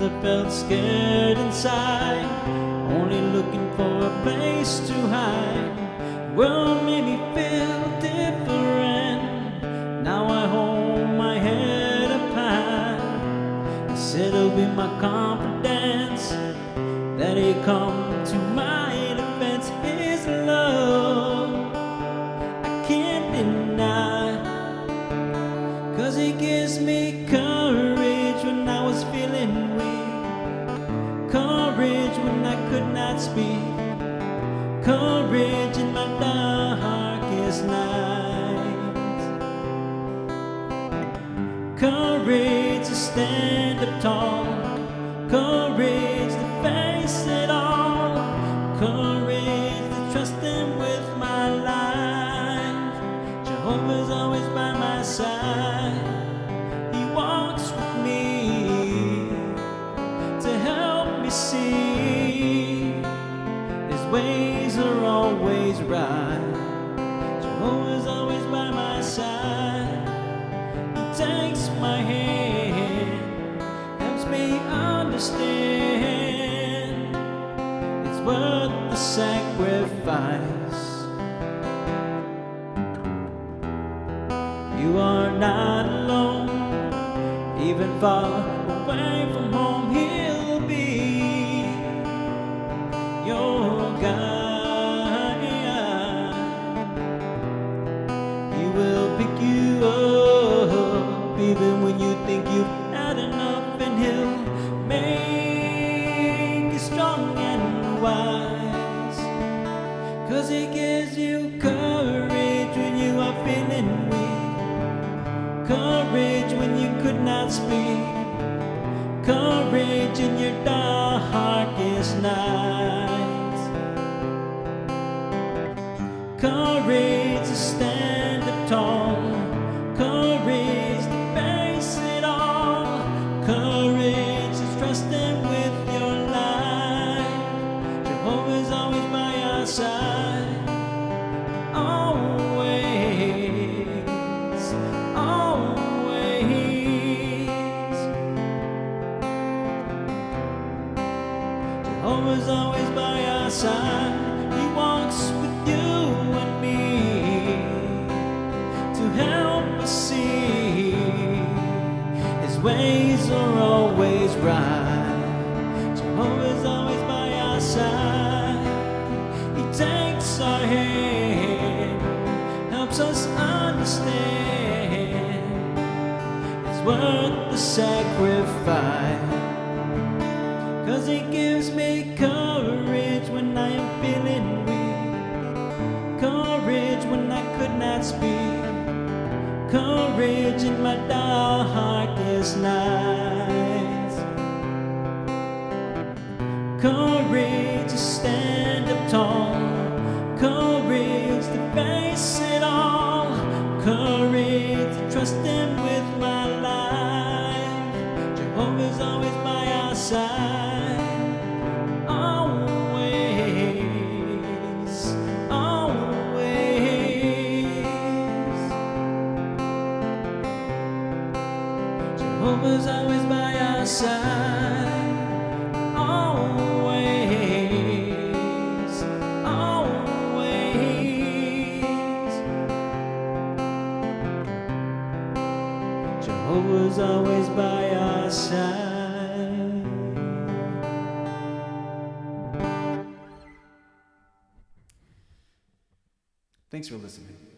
I felt scared inside, only looking for a place to hide. World made me feel different. Now I hold my head up high. I said it'll be my confidence that He come to my defense. His love I can't deny, 'cause He gives me courage when I was feeling weak, courage when I could not speak, courage in my darkest nights, courage to stand up tall, courage to face it all, courage to trust Him with my life. Jehovah's always by my side. He walks with me to help me see His ways are always right. Jehovah's always by my side. He takes my hand, helps me understand it's worth the sacrifice. You are not alone, even far away from home. He'll be your guide. He will pick you up even when you think you've had enough, and He'll make you strong and wise, 'cause He gives you courage when you are feeling weak, courage when you could not speak, courage in your darkest nights, courage to stand up tall, courage to face it all, courage to trust Him with your life. Jehovah's always by your side, always, always. Jehovah's always by our side. He walks with you and me to help us see His ways are always right. Jehovah's always by our side. He takes our hand, helps us understand it's worth the sacrifice, 'cause He gives me courage when I am feeling weak, courage when I could not speak, courage in my darkest nights, courage to stand up tall, courage to face it all, courage to trust Him with my life. Jehovah's always by our side, always, always. Jehovah's always by our side, always, always. Jehovah's always by our side. Thanks for listening.